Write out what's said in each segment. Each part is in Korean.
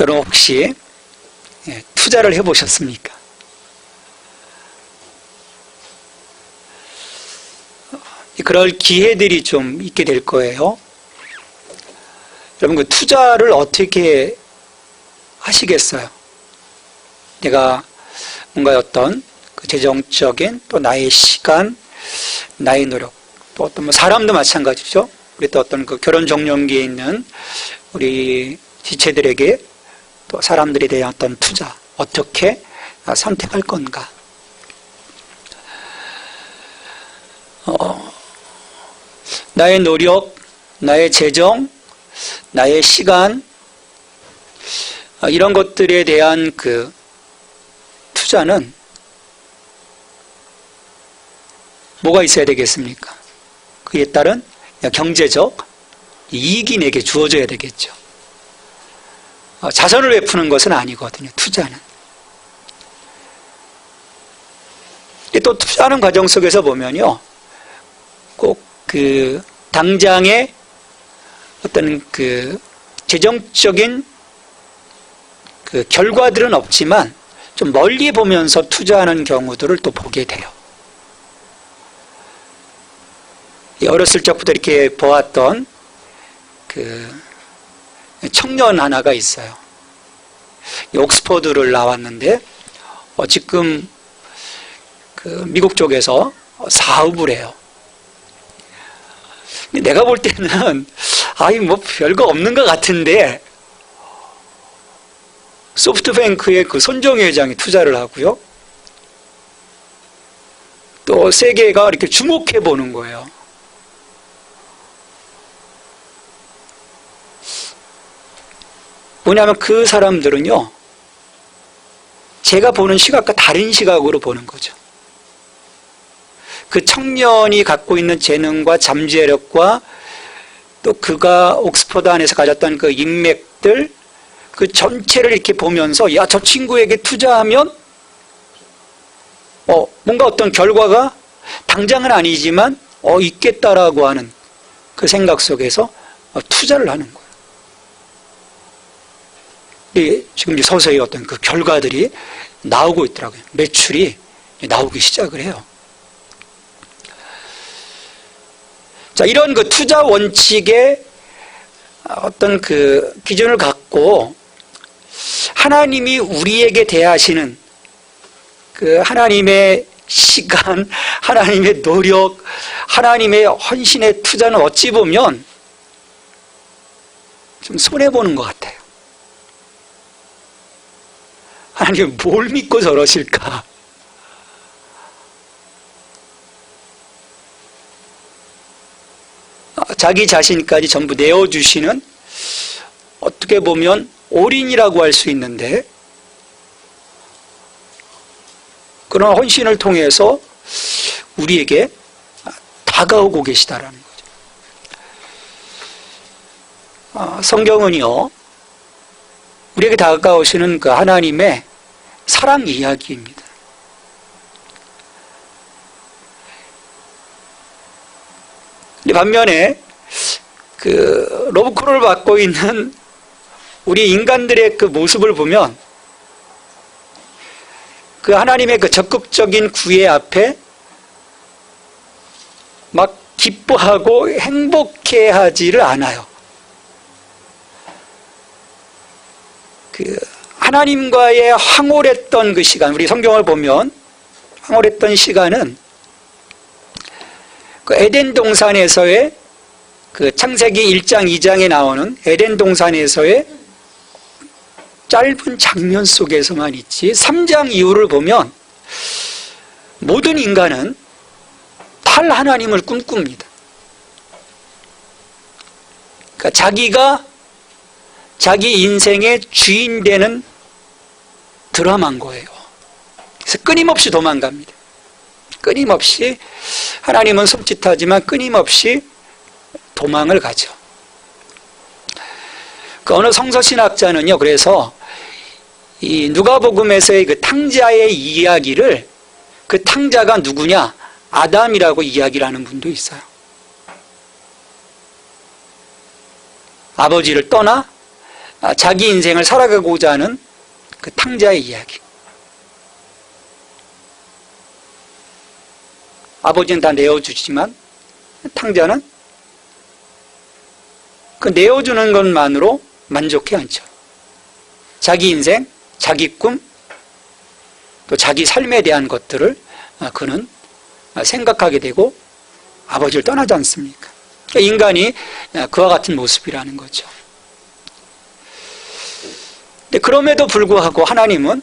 여러분 혹시 투자를 해보셨습니까? 그럴 기회들이 좀 있게 될 거예요. 여러분 그 투자를 어떻게 하시겠어요? 내가 뭔가 어떤 그 재정적인 또 나의 시간, 나의 노력, 또 어떤 뭐 사람도 마찬가지죠. 우리 또 어떤 그 결혼 적령기에 있는 우리 지체들에게 또 사람들에 대한 어떤 투자 어떻게 선택할 건가? 나의 노력, 나의 재정, 나의 시간 이런 것들에 대한 그 투자는 뭐가 있어야 되겠습니까? 그에 따른 경제적 이익이 내게 주어져야 되겠죠. 자선을 베푸는 것은 아니거든요. 투자는. 또 투자하는 과정 속에서 보면요, 꼭 그 당장의 어떤 그 재정적인 그 결과들은 없지만 좀 멀리 보면서 투자하는 경우들을 또 보게 돼요. 어렸을 적부터 이렇게 보았던 그 청년 하나가 있어요. 옥스퍼드를 나왔는데 지금 그 미국 쪽에서 사업을 해요. 내가 볼 때는 뭐 별거 없는 것 같은데 소프트뱅크의 그 손정희 회장이 투자를 하고요. 또 세계가 이렇게 주목해 보는 거예요. 뭐냐면 그 사람들은요, 제가 보는 시각과 다른 시각으로 보는 거죠. 그 청년이 갖고 있는 재능과 잠재력과 또 그가 옥스퍼드 안에서 가졌던 그 인맥들, 그 전체를 이렇게 보면서 저 친구에게 투자하면 뭔가 어떤 결과가 당장은 아니지만 있겠다라고 하는 그 생각 속에서 투자를 하는 거예요. 지금 이제 서서히 어떤 그 결과들이 나오고 있더라고요. 매출이 나오기 시작을 해요. 자, 이런 그 투자 원칙의 어떤 그 기준을 갖고 하나님이 우리에게 대하시는 그 하나님의 시간, 하나님의 노력, 하나님의 헌신의 투자는 어찌 보면 좀 손해보는 것 같아요. 하나님 뭘 믿고 저러실까? 자기 자신까지 전부 내어주시는, 어떻게 보면 올인이라고 할 수 있는데, 그런 헌신을 통해서 우리에게 다가오고 계시다라는 거죠. 성경은요, 우리에게 다가오시는 그 하나님의 사랑 이야기입니다. 반면에 그 러브콜을 받고 있는 우리 인간들의 그 모습을 보면 그 하나님의 그 적극적인 구애 앞에 막 기뻐하고 행복해하지를 않아요. 그 하나님과의 황홀했던 그 시간, 우리 성경을 보면 황홀했던 시간은 그 에덴 동산에서의 그 창세기 1장 2장에 나오는 에덴 동산에서의 짧은 장면 속에서만 있지, 3장 이후를 보면 모든 인간은 탈 하나님을 꿈꿉니다. 그러니까 자기가 자기 인생의 주인 되는 드라마인 거예요. 그래서 끊임없이 도망갑니다. 끊임없이, 하나님은 손짓하지만 끊임없이 도망을 가죠. 그 어느 성서신학자는요, 그래서 이 누가복음에서의 그 탕자의 이야기를, 그 탕자가 누구냐? 아담이라고 이야기를 하는 분도 있어요. 아버지를 떠나 자기 인생을 살아가고자 하는 그 탕자의 이야기. 아버지는 다 내어주지만 탕자는 그 내어주는 것만으로 만족해 않죠. 자기 인생, 자기 꿈, 또 자기 삶에 대한 것들을 그는 생각하게 되고 아버지를 떠나지 않습니까? 그러니까 인간이 그와 같은 모습이라는 거죠. 근데 그럼에도 불구하고 하나님은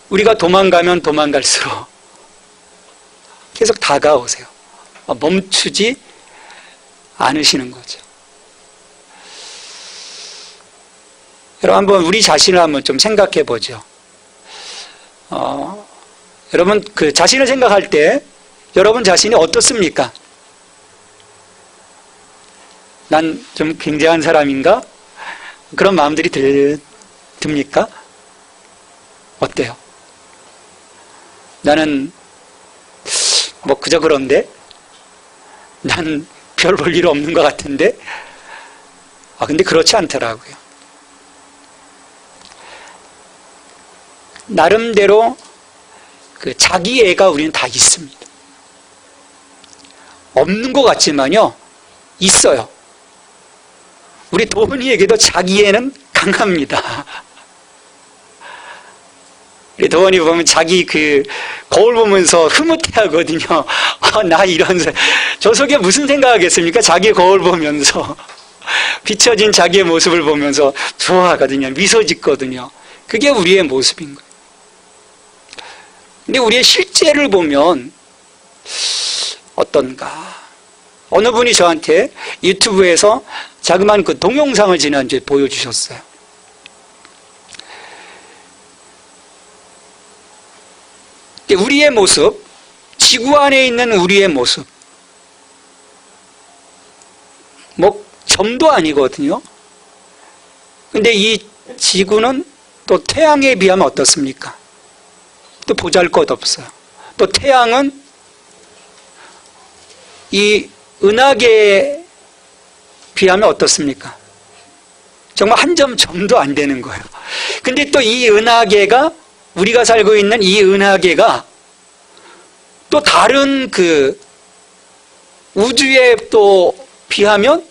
우리가 도망가면 도망갈수록 계속 다가오세요. 멈추지 않으시는 거죠. 여러분 한번 우리 자신을 한번 좀 생각해 보죠. 여러분 그 자신을 생각할 때 여러분 자신이 어떻습니까? 난 좀 굉장한 사람인가? 그런 마음들이 듭니까? 어때요? 나는 뭐 그저 그런데? 난 별 볼 일 없는 것 같은데? 근데 그렇지 않더라고요. 나름대로 그 자기애가 우리는 다 있습니다. 없는 것 같지만요, 있어요. 우리 도원이에게도 자기애는 강합니다. 우리 도원이 보면 자기 그 거울 보면서 흐뭇해하거든요. 나 이런 저 속에 무슨 생각하겠습니까? 자기 거울 보면서 비춰진 자기의 모습을 보면서 좋아하거든요. 미소 짓거든요. 그게 우리의 모습인 거예요. 근데 우리의 실제를 보면 어떤가? 어느 분이 저한테 유튜브에서 자그마한 그 동영상을 지난주에 보여주셨어요. 우리의 모습, 지구 안에 있는 우리의 모습, 뭐 점도 아니거든요. 근데 이 지구는 또 태양에 비하면 어떻습니까? 또 보잘것없어요. 또 태양은 이 은하계에 비하면 어떻습니까? 정말 한 점도 안 되는 거예요. 근데 또 이 은하계가, 우리가 살고 있는 이 은하계가 또 다른 그 우주에 또 비하면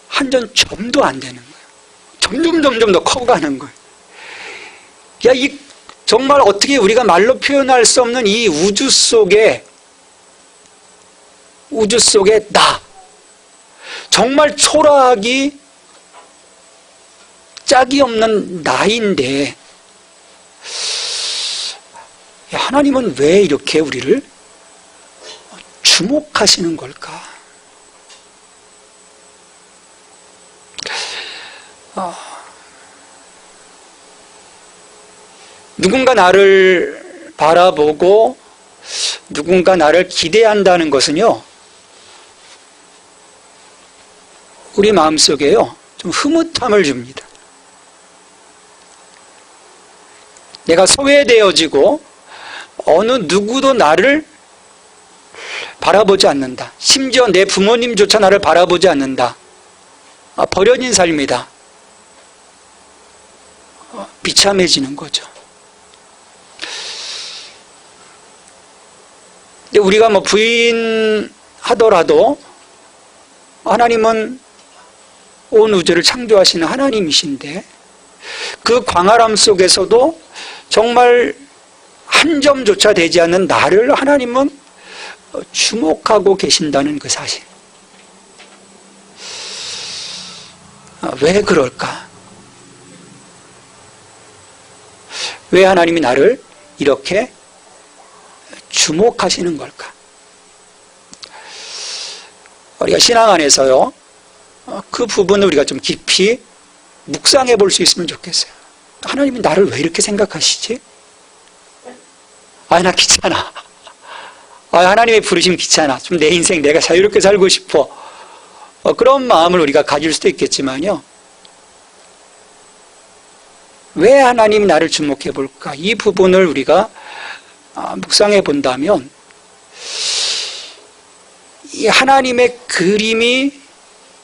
한 점도 안 되는 거예요. 점점 더 커가는 거예요. 이 정말 어떻게 우리가 말로 표현할 수 없는 이 우주 속에 나, 정말 초라하기 짝이 없는 나인데 하나님은 왜 이렇게 우리를 주목하시는 걸까? 누군가 나를 바라보고 누군가 나를 기대한다는 것은요, 우리 마음속에요 좀 흐뭇함을 줍니다. 내가 소외되어지고 어느 누구도 나를 바라보지 않는다. 심지어 내 부모님조차 나를 바라보지 않는다. 버려진 삶이다. 비참해지는 거죠. 근데 우리가 뭐 부인하더라도 하나님은 온 우주를 창조하시는 하나님이신데 그 광활함 속에서도 정말 한 점조차 되지 않는 나를 하나님은 주목하고 계신다는 그 사실. 왜 그럴까? 왜 하나님이 나를 이렇게 주목하시는 걸까? 우리가 신앙 안에서요, 그 부분을 우리가 좀 깊이 묵상해 볼 수 있으면 좋겠어요. 하나님이 나를 왜 이렇게 생각하시지? 나 귀찮아. 하나님의 부르심 귀찮아. 좀 내 인생 내가 자유롭게 살고 싶어. 그런 마음을 우리가 가질 수도 있겠지만요. 왜 하나님이 나를 주목해 볼까? 이 부분을 우리가 묵상해 본다면 이 하나님의 그림이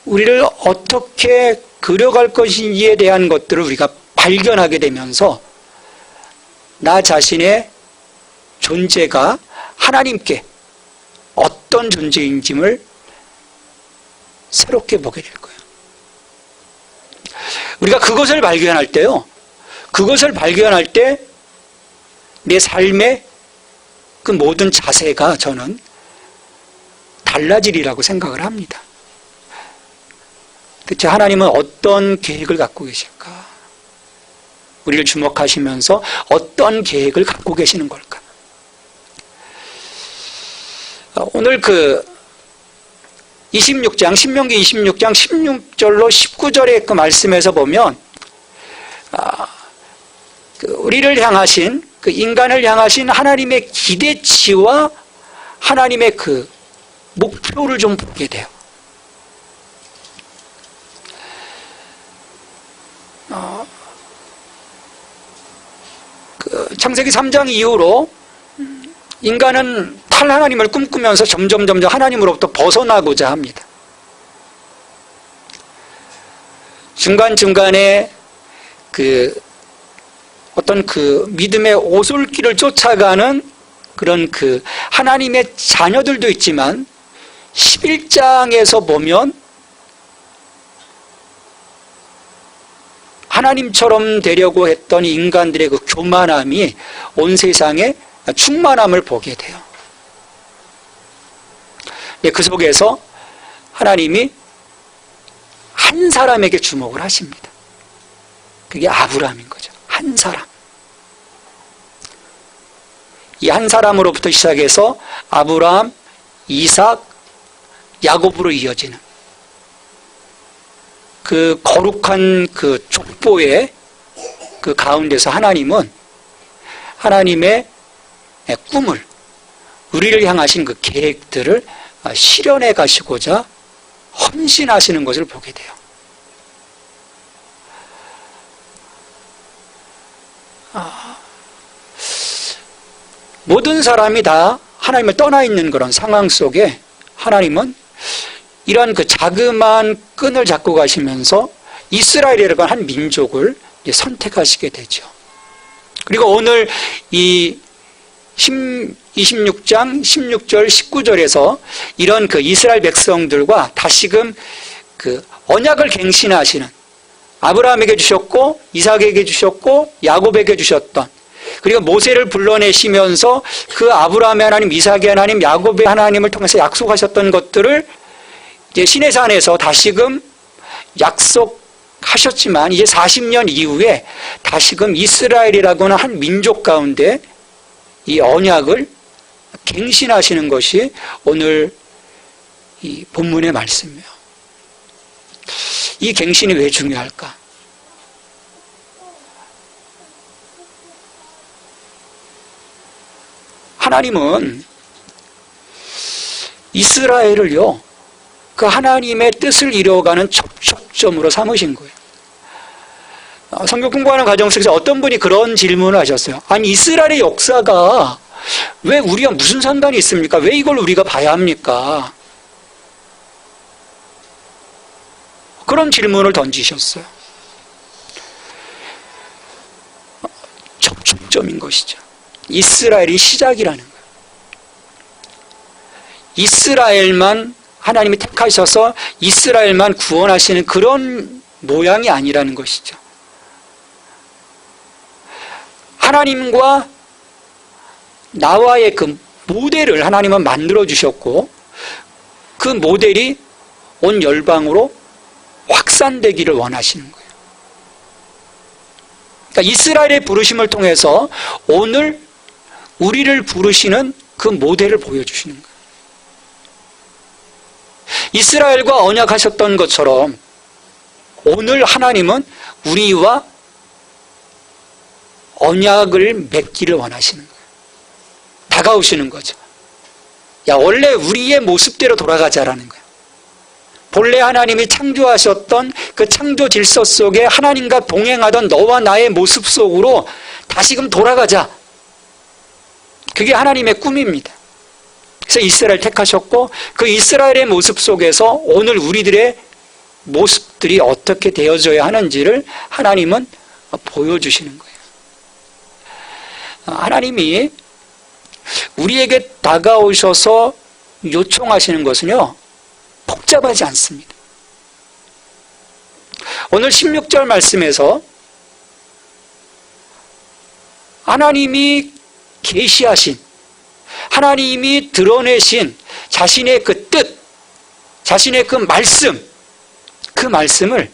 우리를 어떻게 그려갈 것인지에 대한 것들을 우리가 발견하게 되면서 나 자신의 존재가 하나님께 어떤 존재인지를 새롭게 보게 될 거예요. 우리가 그것을 발견할 때요, 그것을 발견할 때 내 삶의 그 모든 자세가 저는 달라지리라고 생각을 합니다. 대체 하나님은 어떤 계획을 갖고 계실까? 우리를 주목하시면서 어떤 계획을 갖고 계시는 걸까? 오늘 26장, 신명기 26장 16절로 19절의 그 말씀에서 보면, 우리를 향하신, 그 인간을 향하신 하나님의 기대치와 하나님의 그 목표를 좀 보게 돼요. 창세기 3장 이후로 인간은 탈하나님을 꿈꾸면서 점점 하나님으로부터 벗어나고자 합니다. 중간중간에 어떤 믿음의 오솔길을 쫓아가는 그런 하나님의 자녀들도 있지만 11장에서 보면 하나님처럼 되려고 했던 인간들의 그 교만함이 온 세상에 충만함을 보게 돼요. 그 속에서 하나님이 한 사람에게 주목을 하십니다. 그게 아브라함인 거죠. 한 사람. 이 한 사람으로부터 시작해서 아브라함, 이삭, 야곱으로 이어지는 그 거룩한 그 족보의 그 가운데서 하나님은 하나님의 꿈을, 우리를 향하신 그 계획들을 실현해 가시고자 헌신하시는 것을 보게 돼요. 모든 사람이 다 하나님을 떠나 있는 그런 상황 속에 하나님은 이런 그 자그마한 끈을 잡고 가시면서 이스라엘이라고 한 민족을 선택하시게 되죠. 그리고 오늘 이 26장 16절 19절에서 이런 그 이스라엘 백성들과 다시금 그 언약을 갱신하시는, 아브라함에게 주셨고 이삭에게 주셨고 야곱에게 주셨던, 그리고 모세를 불러내시면서 그 아브라함의 하나님, 이삭의 하나님, 야곱의 하나님을 통해서 약속하셨던 것들을 이제 시내산에서 다시금 약속하셨지만 이제 40년 이후에 다시금 이스라엘이라고는 한 민족 가운데 이 언약을 갱신하시는 것이 오늘 이 본문의 말씀이에요. 이 갱신이 왜 중요할까? 하나님은 이스라엘을요, 그 하나님의 뜻을 이루어가는 접촉점으로 삼으신 거예요. 성경 공부하는 과정 속에서 어떤 분이 그런 질문을 하셨어요. 아니, 이스라엘의 역사가 왜 우리와 무슨 상관이 있습니까? 왜 이걸 우리가 봐야 합니까? 그런 질문을 던지셨어요. 접촉점인 것이죠. 이스라엘이 시작이라는 거예요. 이스라엘만 하나님이 택하셔서 이스라엘만 구원하시는 그런 모양이 아니라는 것이죠. 하나님과 나와의 그 모델을 하나님은 만들어 주셨고, 그 모델이 온 열방으로 확산되기를 원하시는 거예요. 그러니까 이스라엘의 부르심을 통해서 오늘 우리를 부르시는 그 모델을 보여주시는 거예요. 이스라엘과 언약하셨던 것처럼 오늘 하나님은 우리와 언약을 맺기를 원하시는 거예요. 다가오시는 거죠. 야, 원래 우리의 모습대로 돌아가자라는 거예요. 본래 하나님이 창조하셨던 그 창조 질서 속에 하나님과 동행하던 너와 나의 모습 속으로 다시금 돌아가자. 그게 하나님의 꿈입니다. 그래서 이스라엘 택하셨고, 그 이스라엘의 모습 속에서 오늘 우리들의 모습들이 어떻게 되어져야 하는지를 하나님은 보여주시는 거예요. 하나님이 우리에게 다가오셔서 요청하시는 것은요, 복잡하지 않습니다. 오늘 16절 말씀에서 하나님이 계시하신, 하나님이 드러내신 자신의 그 뜻, 자신의 그 말씀을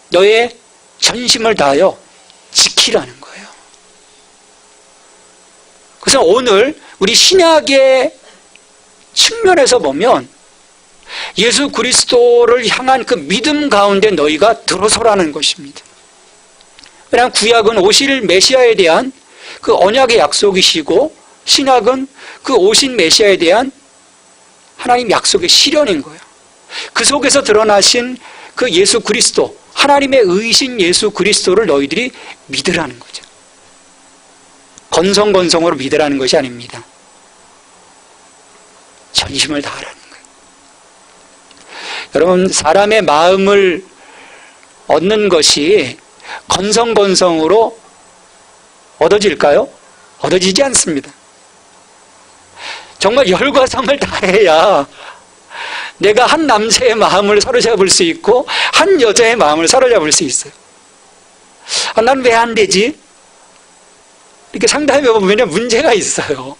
너의 전심을 다하여 지키라는 거예요. 그래서 오늘 우리 신약의 측면에서 보면 예수 그리스도를 향한 그 믿음 가운데 너희가 들어서라는 것입니다. 왜냐하면 구약은 오실 메시아에 대한 그 언약의 약속이시고 신약은 그 오신 메시아에 대한 하나님 약속의 실현인 거예요. 그 속에서 드러나신 그 예수 그리스도, 하나님의 의신 예수 그리스도를 너희들이 믿으라는 거죠. 건성건성으로 믿으라는 것이 아닙니다. 전심을 다하라는 거예요. 여러분, 사람의 마음을 얻는 것이 건성건성으로 얻어질까요? 얻어지지 않습니다. 정말 열과 성을 다해야 내가 한 남자의 마음을 사로잡을 수 있고 한 여자의 마음을 사로잡을 수 있어요. 난 왜 안 되지? 이렇게 상담해 보면 문제가 있어요.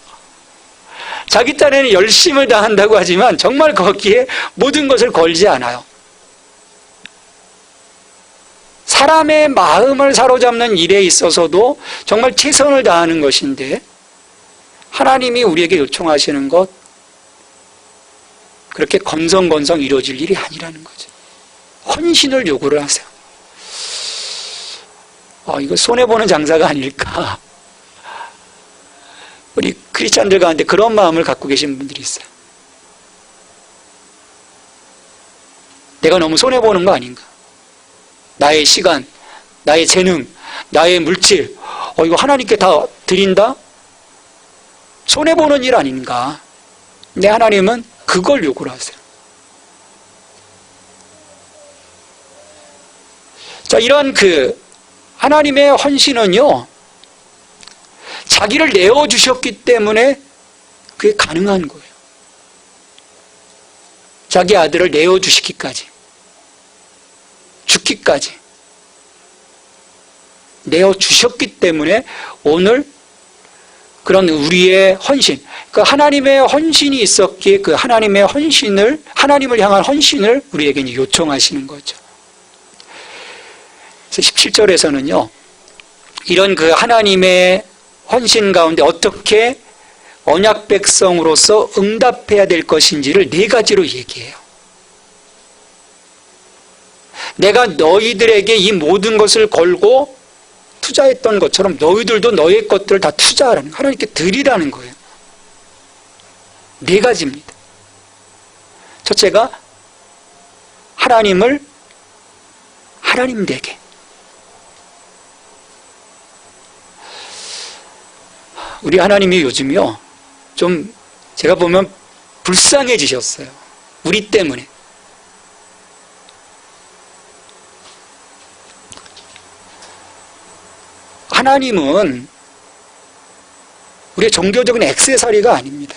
자기 딴에는 열심을 다한다고 하지만 정말 거기에 모든 것을 걸지 않아요. 사람의 마음을 사로잡는 일에 있어서도 정말 최선을 다하는 것인데 하나님이 우리에게 요청하시는 것, 그렇게 건성건성 이루어질 일이 아니라는 거죠. 헌신을 요구를 하세요. 이거 손해보는 장사가 아닐까. 우리 크리스찬들 가운데 그런 마음을 갖고 계신 분들이 있어요. 내가 너무 손해보는 거 아닌가. 나의 시간, 나의 재능, 나의 물질, 이거 하나님께 다 드린다? 손해보는 일 아닌가. 근데 하나님은 그걸 요구를 하세요. 자, 이런 하나님의 헌신은요, 자기를 내어주셨기 때문에 그게 가능한 거예요. 자기 아들을 내어주시기까지, 죽기까지 내어주셨기 때문에 오늘 그런 우리의 헌신, 그 하나님의 헌신이 있었기에 그 하나님의 헌신을, 하나님을 향한 헌신을 우리에게 이제 요청하시는 거죠. 그래서 17절에서는요, 이런 그 하나님의 헌신 가운데 어떻게 언약 백성으로서 응답해야 될 것인지를 4가지로 얘기해요. 내가 너희들에게 이 모든 것을 걸고 투자했던 것처럼 너희들도 너의 것들을 다 투자하라는 거예요. 하나님께 드리라는 거예요. 4가지입니다. 첫째가 하나님을 하나님 되게. 우리 하나님이 요즘요, 좀 제가 보면 불쌍해지셨어요. 우리 때문에. 하나님은 우리의 종교적인 액세서리가 아닙니다.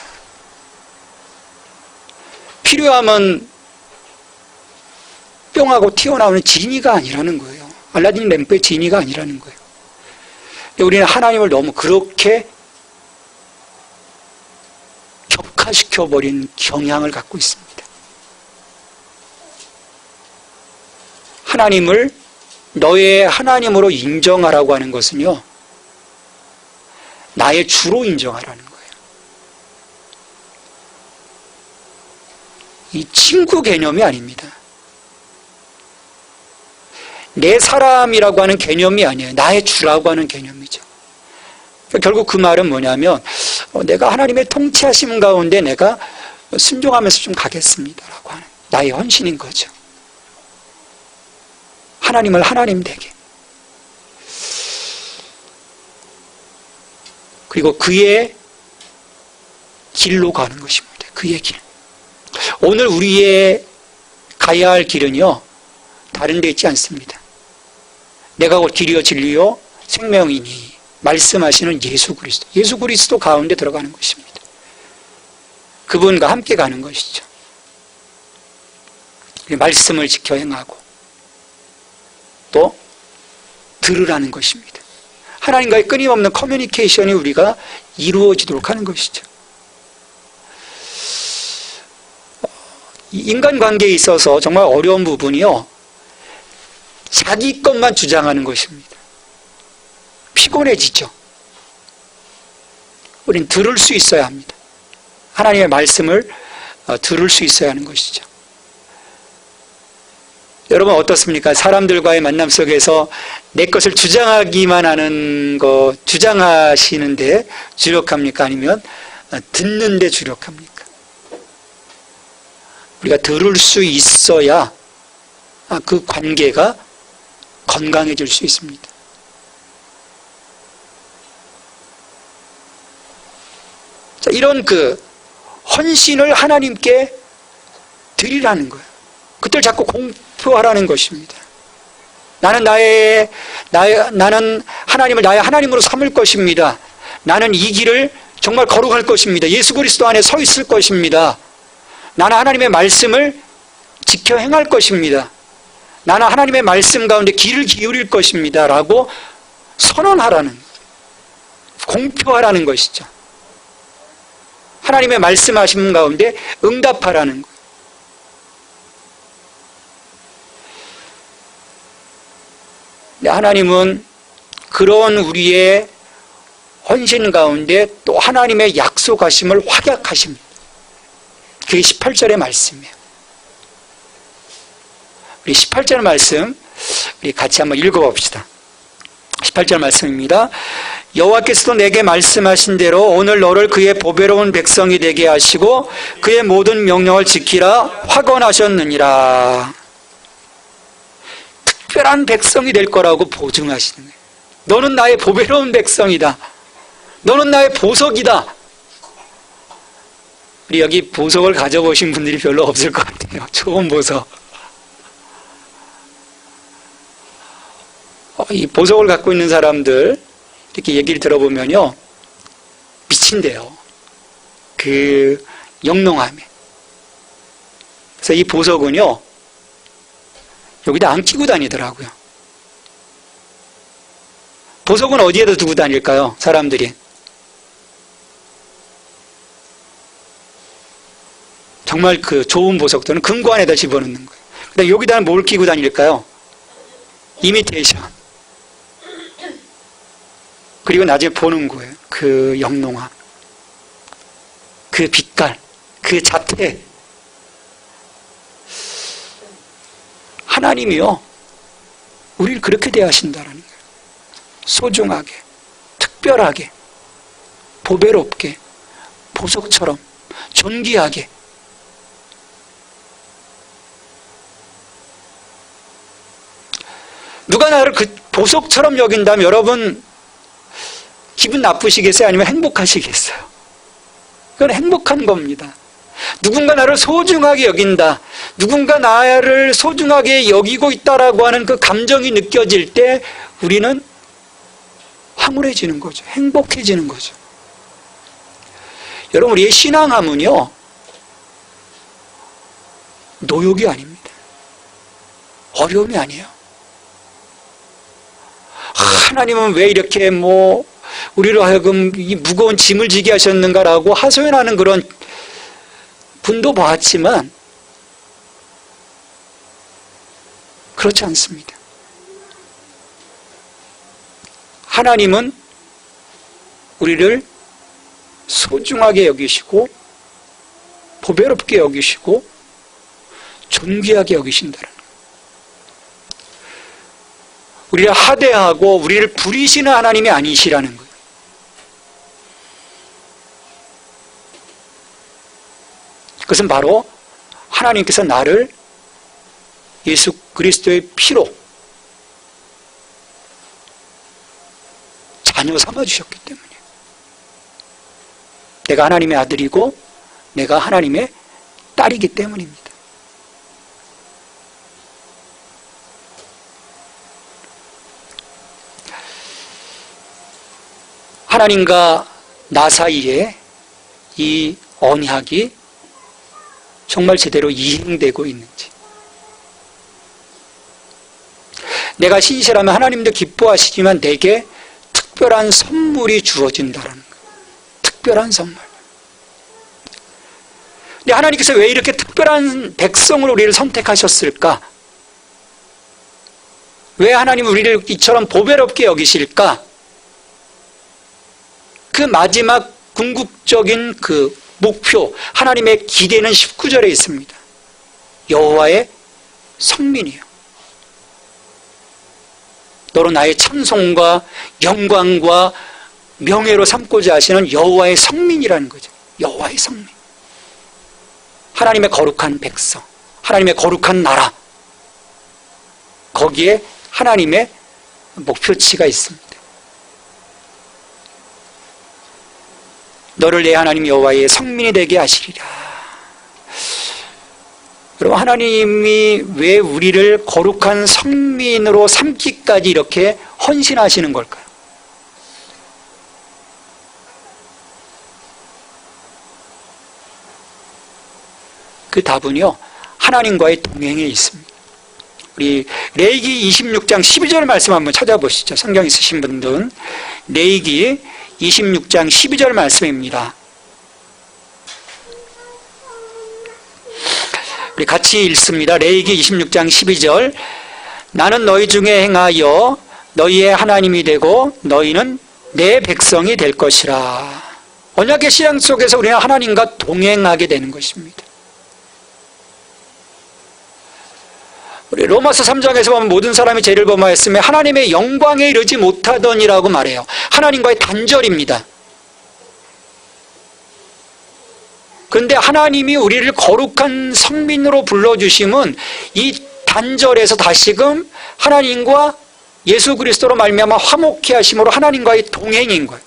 필요하면 뿅하고 튀어나오는 지니가 아니라는 거예요. 알라딘 램프의 지니가 아니라는 거예요. 우리는 하나님을 너무 그렇게 격화시켜버린 경향을 갖고 있습니다. 하나님을 너의 하나님으로 인정하라고 하는 것은요, 나의 주로 인정하라는 거예요. 이 친구 개념이 아닙니다. 내 사람이라고 하는 개념이 아니에요. 나의 주라고 하는 개념이죠. 결국 그 말은 뭐냐면, 내가 하나님의 통치하심 가운데 내가 순종하면서 좀 가겠습니다라고 하는 나의 헌신인 거죠. 하나님을 하나님 되게. 그리고 그의 길로 가는 것입니다. 그의 길. 오늘 우리의 가야 할 길은요, 다른 데 있지 않습니다. 내가 곧 길이요 진리요 생명이니 말씀하시는 예수 그리스도. 예수 그리스도 가운데 들어가는 것입니다. 그분과 함께 가는 것이죠. 말씀을 지켜 행하고 또 들으라는 것입니다. 하나님과의 끊임없는 커뮤니케이션이 우리가 이루어지도록 하는 것이죠. 인간관계에 있어서 정말 어려운 부분이요, 자기 것만 주장하는 것입니다. 피곤해지죠. 우린 들을 수 있어야 합니다. 하나님의 말씀을 들을 수 있어야 하는 것이죠. 여러분 어떻습니까? 사람들과의 만남 속에서 내 것을 주장하기만 하는 거, 주장하시는데 주력합니까? 아니면 듣는데 주력합니까? 우리가 들을 수 있어야 그 관계가 건강해질 수 있습니다. 자, 이런 헌신을 하나님께 드리라는 거예요. 그때를 자꾸 공표하라는 것입니다. 나는 하나님을 나의 하나님으로 삼을 것입니다. 나는 이 길을 정말 거룩할 것입니다. 예수 그리스도 안에 서 있을 것입니다. 나는 하나님의 말씀을 지켜 행할 것입니다. 나는 하나님의 말씀 가운데 귀를 기울일 것입니다. 라고 선언하라는, 공표하라는 것이죠. 하나님의 말씀하신 가운데 응답하라는 거예요. 하나님은 그런 우리의 헌신 가운데 또 하나님의 약속하심을 확약하십니다. 그게 18절의 말씀이에요. 우리 18절 말씀 우리 같이 한번 읽어봅시다. 18절 말씀입니다. 여호와께서도 내게 말씀하신 대로 오늘 너를 그의 보배로운 백성이 되게 하시고 그의 모든 명령을 지키라 확언하셨느니라. 특별한 백성이 될 거라고 보증하시는 거예요. 너는 나의 보배로운 백성이다. 너는 나의 보석이다. 우리 여기 보석을 가져보신 분들이 별로 없을 것 같아요. 좋은 보석. 이 보석을 갖고 있는 사람들 이렇게 얘기를 들어보면요, 미친대요. 그 영롱함에. 그래서 이 보석은요, 여기다 안 끼고 다니더라고요. 보석은 어디에다 두고 다닐까요? 사람들이. 정말 그 좋은 보석들은 금고 안에다 집어넣는 거예요. 근데 여기다는 뭘 끼고 다닐까요? 이미테이션. 그리고 나중에 보는 거예요. 그 영롱함, 그 빛깔, 그 자태. 하나님이요, 우리를 그렇게 대하신다라는 거예요. 소중하게, 특별하게, 보배롭게, 보석처럼, 존귀하게. 누가 나를 그 보석처럼 여긴다면 여러분 기분 나쁘시겠어요? 아니면 행복하시겠어요? 그건 행복한 겁니다. 누군가 나를 소중하게 여긴다. 누군가 나를 소중하게 여기고 있다라고 하는 그 감정이 느껴질 때 우리는 황홀해지는 거죠. 행복해지는 거죠. 여러분, 우리의 신앙함은요, 노욕이 아닙니다. 어려움이 아니에요. 하나님은 왜 이렇게 우리로 하여금 이 무거운 짐을 지게 하셨는가라고 하소연하는 그런 분도 봤지만 그렇지 않습니다. 하나님은 우리를 소중하게 여기시고 보배롭게 여기시고 존귀하게 여기신다는 거예요. 우리를 하대하고 우리를 부리시는 하나님이 아니시라는 거예요. 그것은 바로 하나님께서 나를 예수 그리스도의 피로 자녀 삼아주셨기 때문이에요. 내가 하나님의 아들이고 내가 하나님의 딸이기 때문입니다. 하나님과 나 사이에 이 언약이 정말 제대로 이행되고 있는지. 내가 신실하면 하나님도 기뻐하시지만 내게 특별한 선물이 주어진다는 거예요. 특별한 선물. 근데 하나님께서 왜 이렇게 특별한 백성으로 우리를 선택하셨을까? 왜 하나님은 우리를 이처럼 보배롭게 여기실까? 그 마지막 궁극적인 그 목표, 하나님의 기대는 19절에 있습니다. 여호와의 성민이요. 너로 나의 찬송과 영광과 명예로 삼고자 하시는 여호와의 성민이라는 거죠. 여호와의 성민. 하나님의 거룩한 백성, 하나님의 거룩한 나라. 거기에 하나님의 목표치가 있습니다. 너를 내 하나님 여호와의 성민이 되게 하시리라. 여러분, 하나님이 왜 우리를 거룩한 성민으로 삼기까지 이렇게 헌신하시는 걸까요? 그 답은요, 하나님과의 동행에 있습니다. 우리 레위기 26장 12절 말씀 한번 찾아보시죠. 성경 있으신 분들은 레위기 26장 12절 말씀입니다. 우리 같이 읽습니다. 레위기 26장 12절. 나는 너희 중에 행하여 너희의 하나님이 되고 너희는 내 백성이 될 것이라. 언약의 신앙 속에서 우리는 하나님과 동행하게 되는 것입니다. 우리 로마서 3장에서 보면 모든 사람이 죄를 범하였으며 하나님의 영광에 이르지 못하더니라고 말해요. 하나님과의 단절입니다. 그런데 하나님이 우리를 거룩한 성민으로 불러주심은 이 단절에서 다시금 하나님과 예수 그리스도로 말미암아 화목케 하심으로 하나님과의 동행인 거예요.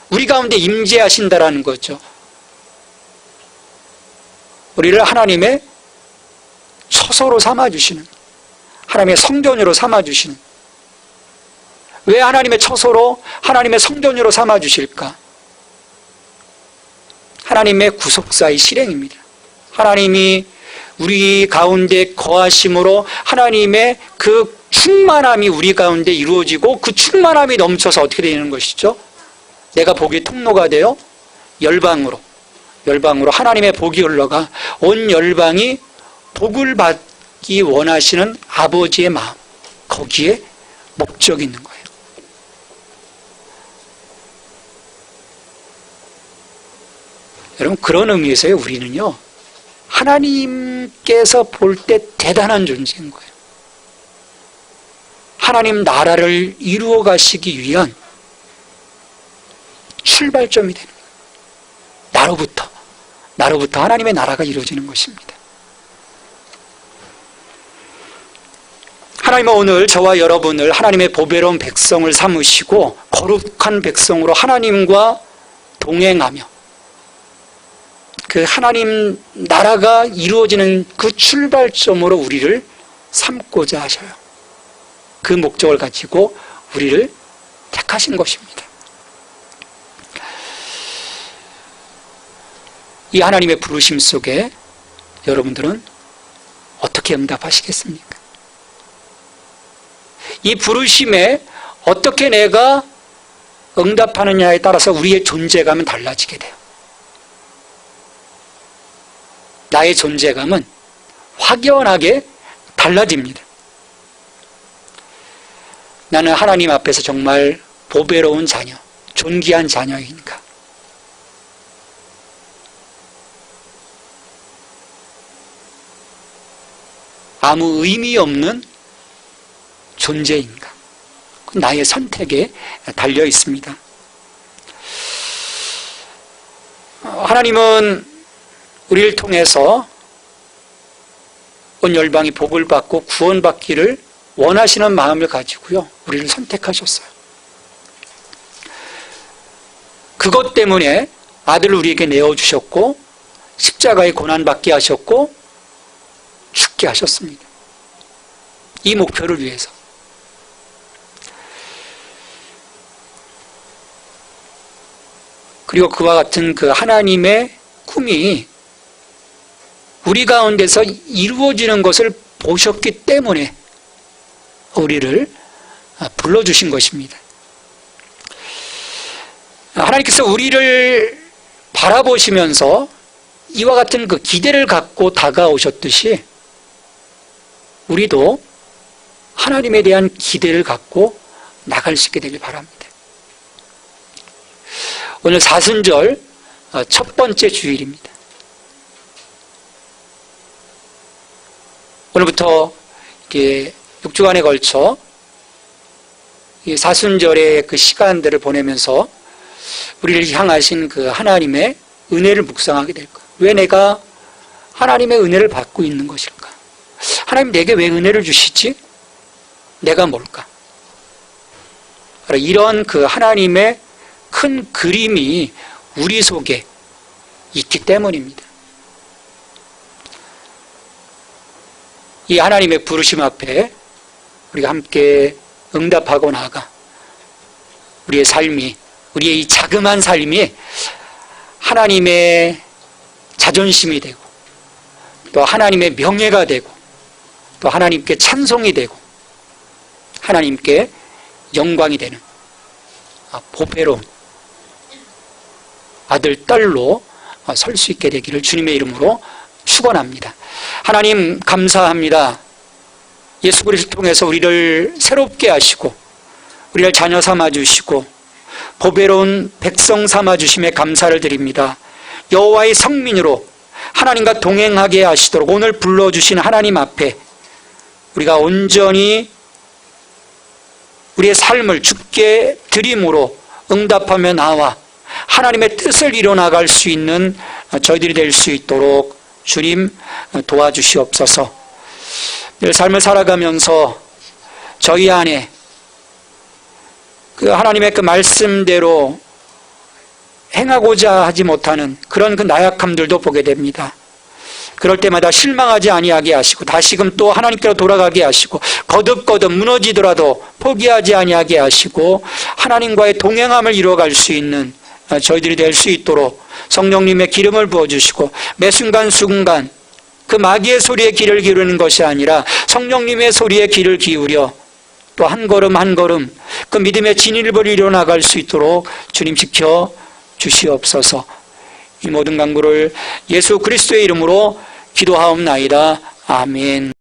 우리 가운데 임재하신다라는 거죠. 우리를 하나님의 처소로 삼아주시는, 하나님의 성전으로 삼아주시는. 왜 하나님의 처소로, 하나님의 성전으로 삼아주실까? 하나님의 구속사의 실행입니다. 하나님이 우리 가운데 거하심으로 하나님의 그 충만함이 우리 가운데 이루어지고 그 충만함이 넘쳐서 어떻게 되는 것이죠? 내가 복의 통로가 되어 열방으로 하나님의 복이 흘러가 온 열방이 복을 받기 원하시는 아버지의 마음, 거기에 목적이 있는 거예요. 여러분, 그런 의미에서요, 우리는요, 하나님께서 볼 때 대단한 존재인 거예요. 하나님 나라를 이루어 가시기 위한 출발점이 되는 거예요. 나로부터 하나님의 나라가 이루어지는 것입니다. 하나님은 오늘 저와 여러분을 하나님의 보배로운 백성을 삼으시고 거룩한 백성으로 하나님과 동행하며 그 하나님 나라가 이루어지는 그 출발점으로 우리를 삼고자 하셔요. 그 목적을 가지고 우리를 택하신 것입니다. 이 하나님의 부르심 속에 여러분들은 어떻게 응답하시겠습니까? 이 부르심에 어떻게 내가 응답하느냐에 따라서 우리의 존재감은 달라지게 돼요. 나의 존재감은 확연하게 달라집니다. 나는 하나님 앞에서 정말 보배로운 자녀, 존귀한 자녀인가? 아무 의미 없는 존재인가? 나의 선택에 달려 있습니다. 하나님은 우리를 통해서 온 열방이 복을 받고 구원받기를 원하시는 마음을 가지고요, 우리를 선택하셨어요. 그것 때문에 아들을 우리에게 내어주셨고 십자가에 고난받게 하셨고 죽게 하셨습니다. 이 목표를 위해서. 그리고 그와 같은 그 하나님의 꿈이 우리 가운데서 이루어지는 것을 보셨기 때문에 우리를 불러주신 것입니다. 하나님께서 우리를 바라보시면서 이와 같은 그 기대를 갖고 다가오셨듯이 우리도 하나님에 대한 기대를 갖고 나갈 수 있게 되길 바랍니다. 오늘 사순절 첫 번째 주일입니다. 오늘부터 6주간에 걸쳐 사순절의 그 시간들을 보내면서 우리를 향하신 그 하나님의 은혜를 묵상하게 될 거예요. 왜 내가 하나님의 은혜를 받고 있는 것일까? 하나님 내게 왜 은혜를 주시지? 내가 뭘까? 이런 그 하나님의 큰 그림이 우리 속에 있기 때문입니다. 이 하나님의 부르심 앞에 우리가 함께 응답하고 나아가 우리의 삶이, 우리의 이 자그마한 삶이 하나님의 자존심이 되고 또 하나님의 명예가 되고 또 하나님께 찬송이 되고 하나님께 영광이 되는 보배로운 아들, 딸로 설 수 있게 되기를 주님의 이름으로 축원합니다. 하나님 감사합니다. 예수 그리스도를 통해서 우리를 새롭게 하시고 우리를 자녀 삼아주시고 보배로운 백성 삼아주심에 감사를 드립니다. 여호와의 성민으로 하나님과 동행하게 하시도록 오늘 불러주신 하나님 앞에 우리가 온전히 우리의 삶을 주께 드림으로 응답하며 나와 하나님의 뜻을 이뤄나갈 수 있는 저희들이 될 수 있도록 주님 도와주시옵소서. 늘 삶을 살아가면서 저희 안에 그 하나님의 그 말씀대로 행하고자 하지 못하는 그런 그 나약함들도 보게 됩니다. 그럴 때마다 실망하지 아니하게 하시고 다시금 또 하나님께로 돌아가게 하시고 거듭거듭 무너지더라도 포기하지 아니하게 하시고 하나님과의 동행함을 이루어갈 수 있는 저희들이 될 수 있도록 성령님의 기름을 부어주시고 매 순간순간 그 마귀의 소리에 귀를 기울이는 것이 아니라 성령님의 소리에 귀를 기울여 또 한 걸음 한 걸음 그 믿음의 진일보를 이뤄나갈 수 있도록 주님 지켜 주시옵소서. 이 모든 간구를 예수 그리스도의 이름으로 기도하옵나이다. 아멘.